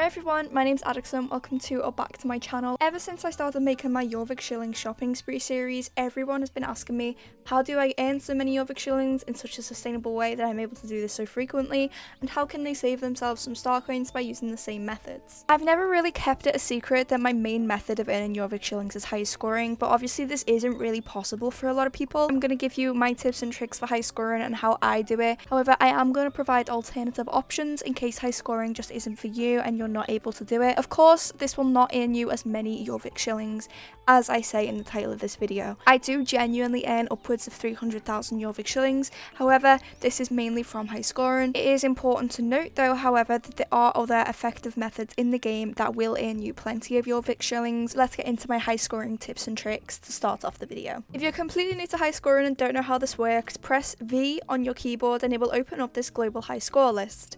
everyone, my name's Adixum, welcome to or back to my channel. Ever since I started making my Jorvik Shillings shopping spree series, everyone has been asking me, how do I earn so many Jorvik Shillings in such a sustainable way that I'm able to do this so frequently, and how can they save themselves some star coins by using the same methods? I've never really kept it a secret that my main method of earning Jorvik Shillings is high scoring, but obviously this isn't really possible for a lot of people. I'm going to give you my tips and tricks for high scoring and how I do it. However, I am going to provide alternative options in case high scoring just isn't for you and you're not able to do it. Of course, this will not earn you as many Jorvik Shillings as I say in the title of this video. I do genuinely earn upwards of 300,000 Jorvik Shillings, however, this is mainly from high scoring. It is important to note though, however, that there are other effective methods in the game that will earn you plenty of Jorvik Shillings. Let's get into my high scoring tips and tricks to start off the video. If you're completely new to high scoring and don't know how this works, press V on your keyboard and it will open up this global high score list.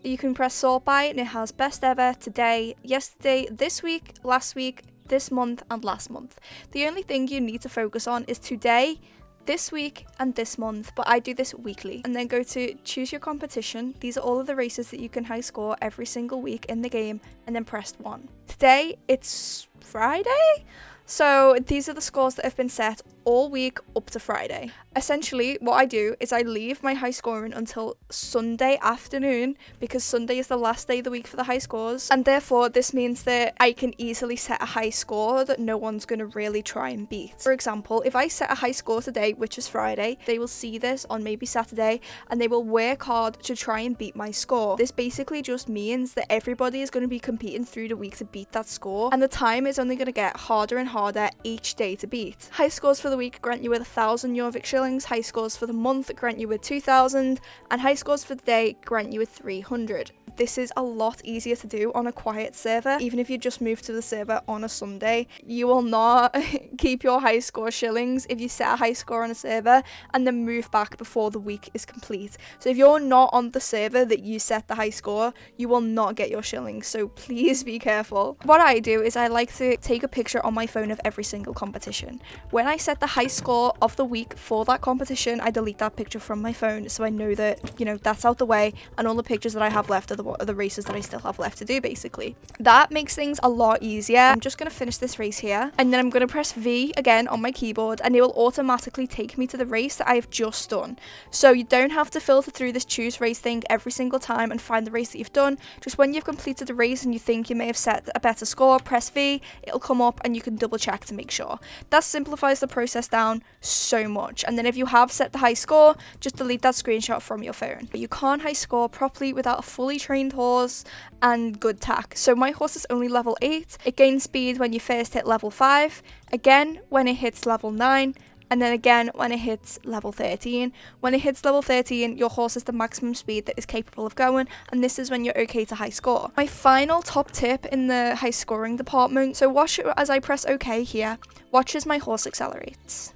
You can press sort by and it has best ever, today, yesterday, this week, last week, this month and last month. The only thing you need to focus on is today, this week and this month, but I do this weekly. And then go to choose your competition. These are all of the races that you can high score every single week in the game, and then press 1. Today it's Friday, so these are the scores that have been set all week up to Friday. Essentially, what I do is I leave my high scoring until Sunday afternoon, because Sunday is the last day of the week for the high scores, and therefore this means that I can easily set a high score that no one's going to really try and beat. For example, if I set a high score today, which is Friday, they will see this on maybe Saturday and they will work hard to try and beat my score. This basically just means that everybody is going to be competing through the week to beat that score, and the time is only going to get harder and harder each day to beat. High scores for the week grant you with 1,000 Jorvik Shillings, high scores for the month grant you with 2,000, and high scores for the day grant you with 300. This is a lot easier to do on a quiet server. Even if you just move to the server on a Sunday, you will not keep your high score shillings if you set a high score on a server and then move back before the week is complete. So if you're not on the server that you set the high score, you will not get your shillings, so please be careful. What I do is I like to take a picture on my phone of every single competition. When I set the high score of the week for that competition, I delete that picture from my phone so I know that, you know, that's out the way, and all the pictures that I have left are the races that I still have left to do, basically. That makes things a lot easier. I'm just going to finish this race here, and then I'm going to press V again on my keyboard, and it will automatically take me to the race that I've just done. So you don't have to filter through this choose race thing every single time and find the race that you've done. Just when you've completed the race and you think you may have set a better score, press V, it'll come up and you can double check to make sure. That simplifies the process down so much. And then if you have set the high score, just delete that screenshot from your phone. But you can't high score properly without a fully trained horse and good tack. So my horse is only level 8. It gains speed when you first hit level 5, again when it hits level 9, and then again when it hits level 13. When it hits level 13, your horse is the maximum speed that is capable of going, and this is when you're okay to high score. My final top tip in the high scoring department, so watch it as I press OK here, watch as my horse accelerates.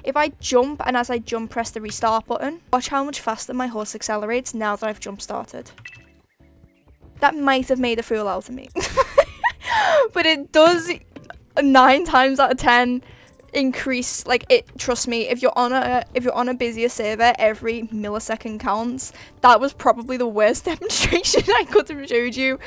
If I jump, and as I jump press the restart button, watch how much faster my horse accelerates now that I've jump started. That might have made a fool out of me. But it does 9 times out of 10 increase, like, it, trust me, if you're on a busier server, every millisecond counts. That was probably the worst demonstration I could have showed you,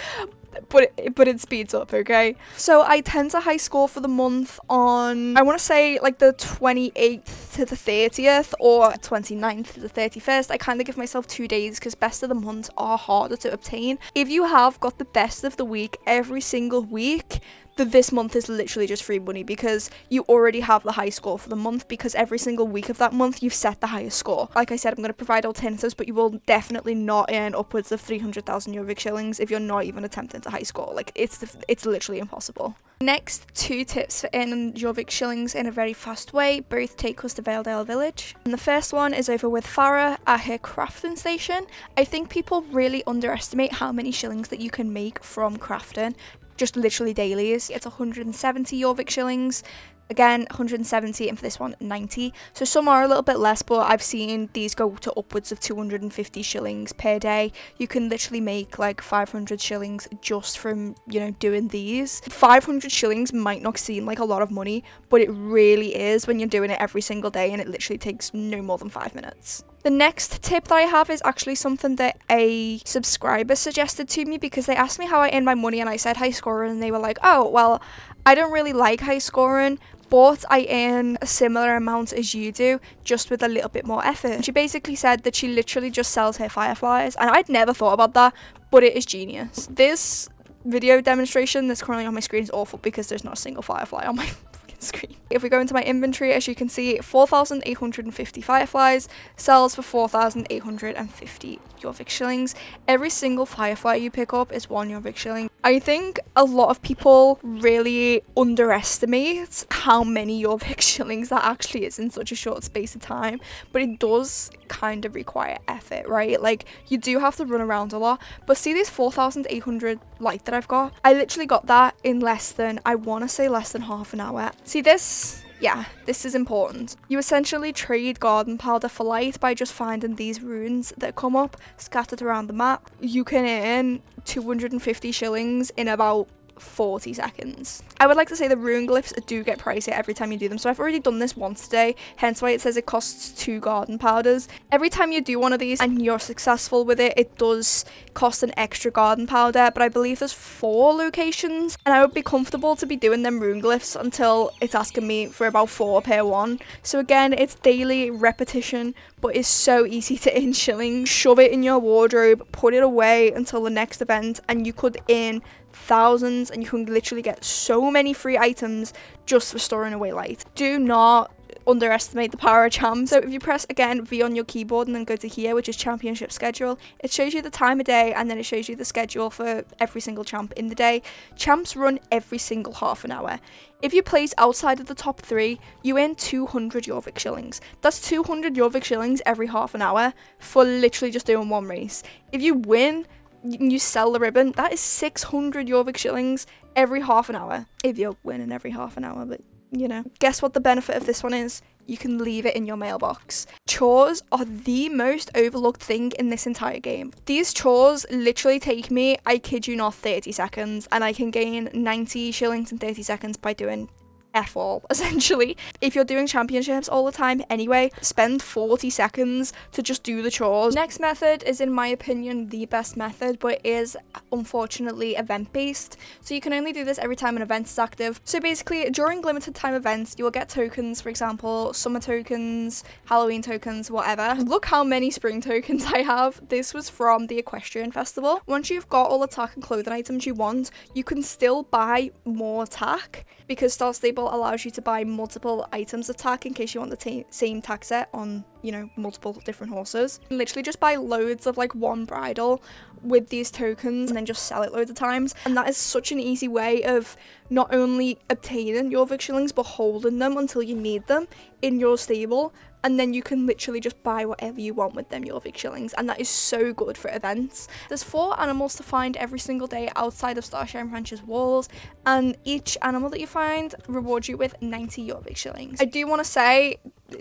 but it speeds up, okay? So I tend to high score for the month on, I want to say, like the 28th to the 30th or 29th to the 31st. I kind of give myself 2 days because best of the months are harder to obtain. If you have got the best of the week every single week, this month is literally just free money because you already have the high score for the month, because every single week of that month you've set the highest score. Like I said, I'm going to provide alternatives, but you will definitely not earn upwards of 300,000 Jorvik Shillings if you're not even attempting to high score. Like, it's literally impossible. Next, 2 tips for earning Jorvik Shillings in a very fast way. Both take us to Valedale Village. And the first one is over with Farah at her crafting station. I think people really underestimate how many shillings that you can make from crafting. Just literally dailies. It's 170 Jorvik Shillings. Again, 170, and for this one, 90. So some are a little bit less, but I've seen these go to upwards of 250 shillings per day. You can literally make like 500 shillings just from, you know, doing these. 500 shillings might not seem like a lot of money, but it really is when you're doing it every single day, and it literally takes no more than 5 minutes. The next tip that I have is actually something that a subscriber suggested to me, because they asked me how I earn my money and I said high scoring, and they were like, oh, well, I don't really like high scoring, but I earn a similar amount as you do, just with a little bit more effort. And she basically said that she literally just sells her fireflies, and I'd never thought about that, but it is genius. This video demonstration that's currently on my screen is awful because there's not a single firefly on my screen. If we go into my inventory, as you can see, 4,850 fireflies sells for 4,850 Jorvik shillings. Every single firefly you pick up is 1 Jorvik shilling. I think a lot of people really underestimate how many Jorvik shillings that actually is in such a short space of time, but it does kind of require effort, right? Like, you do have to run around a lot. But see this 4,800 light that I've got? I literally got that in less than, I want to say less than half an hour. See this? Yeah, this is important. You essentially trade garden powder for light by just finding these runes that come up scattered around the map. You can earn 250 shillings in about 40 seconds. I would like to say the rune glyphs do get pricey every time you do them, so I've already done this once today, hence why it says it costs 2 garden powders. Every time you do one of these and you're successful with it, it does cost an extra garden powder, but I believe there's 4 locations, and I would be comfortable to be doing them rune glyphs until it's asking me for about 4 per one. So again, it's daily repetition, but it's so easy to earn shillings. Shove it in your wardrobe, put it away until the next event, and you could earn thousands, and you can literally get so many free items just for storing away light. Do not underestimate the power of champs. So if you press again V on your keyboard and then go to here, which is championship schedule, it shows you the time of day, and then it shows you the schedule for every single champ in the day. Champs run every single half an hour. If you place outside of the top 3, you earn 200 Jorvik shillings. That's 200 Jorvik shillings every half an hour for literally just doing one race. If you win, you sell the ribbon, that is 600 Jorvik shillings every half an hour. If you're winning every half an hour, but you know. Guess what the benefit of this one is? You can leave it in your mailbox. Chores are the most overlooked thing in this entire game. These chores literally take me, I kid you not, 30 seconds, and I can gain 90 shillings in 30 seconds by doing F all, essentially. If you're doing championships all the time anyway, spend 40 seconds to just do the chores. Next method is, in my opinion, the best method, but it is unfortunately event based, so you can only do this every time an event is active. So basically, during limited time events, you will get tokens, for example, summer tokens, Halloween tokens, whatever. Look how many spring tokens I have. This was from the Equestrian Festival. Once you've got all the tack and clothing items you want, you can still buy more tack, because Star Stable allows you to buy multiple items of tack in case you want the same tack set on, you know, multiple different horses. You can literally just buy loads of like one bridle with these tokens and then just sell it loads of times. And that is such an easy way of not only obtaining your Jorvik shillings, but holding them until you need them in your stable. And then you can literally just buy whatever you want with them Jorvik shillings, and that is so good for events. There's 4 animals to find every single day outside of Starshine Ranch's walls, and each animal that you find rewards you with 90 Jorvik shillings. I do want to say,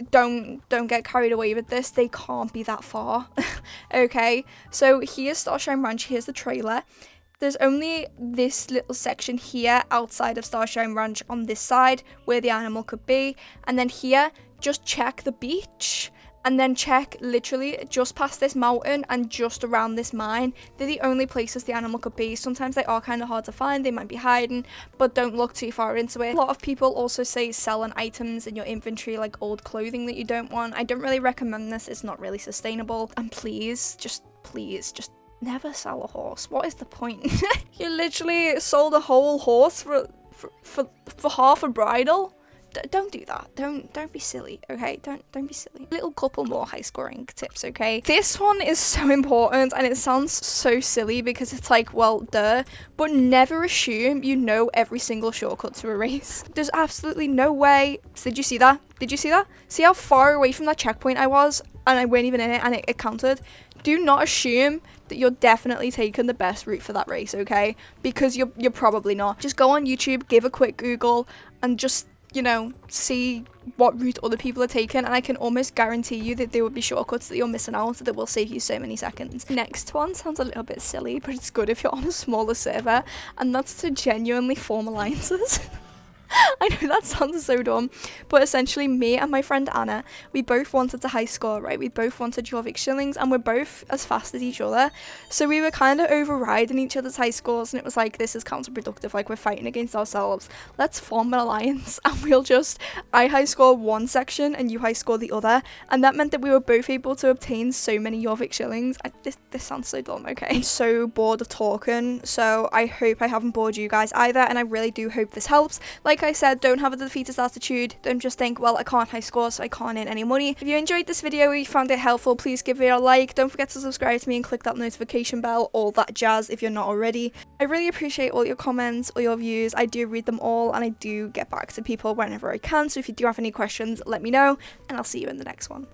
don't get carried away with this, they can't be that far. Okay, so here's Starshine Ranch, here's the trailer. There's only this little section here outside of Starshine Ranch on this side where the animal could be, and then here, just check the beach, and then check literally just past this mountain and just around this mine. They're the only places the animal could be. Sometimes they are kind of hard to find, they might be hiding, but don't look too far into it. A lot of people also say selling items in your inventory, like old clothing that you don't want. I don't really recommend this, it's not really sustainable. And please, just never sell a horse. What is the point? You literally sold a whole horse for half a bridle? Don't do that. Don't be silly, okay? Don't be silly. A little couple more high scoring tips, okay? This one is so important, and it sounds so silly because it's like, well, duh, but never assume you know every single shortcut to a race. There's absolutely no way. So did you see that? Did you see that? See how far away from that checkpoint I was, and I weren't even in it, and it counted? Do not assume that you're definitely taking the best route for that race, okay? Because you're probably not. Just go on YouTube, give a quick Google, and just, you know, see what route other people are taking, and I can almost guarantee you that there will be shortcuts that you're missing out that will save you so many seconds. Next one sounds a little bit silly, but it's good if you're on a smaller server, and that's to genuinely form alliances. I know that sounds so dumb, but essentially me and my friend Anna, we both wanted to high score, right? We both wanted Jorvik Shillings and we're both as fast as each other. So we were kind of overriding each other's high scores and it was like, this is counterproductive, like we're fighting against ourselves. Let's form an alliance and I high score one section and you high score the other. And that meant that we were both able to obtain so many Jorvik Shillings. This sounds so dumb, okay? I'm so bored of talking, so I hope I haven't bored you guys either, and I really do hope this helps. Like I said, don't have a defeatist attitude. Don't just think, well, I can't high score, so I can't earn any money. If you enjoyed this video or you found it helpful, please give it a like. Don't forget to subscribe to me and click that notification bell, all that jazz if you're not already. I really appreciate all your comments, all your views. I do read them all, and I do get back to people whenever I can, so if you do have any questions, let me know, and I'll see you in the next one.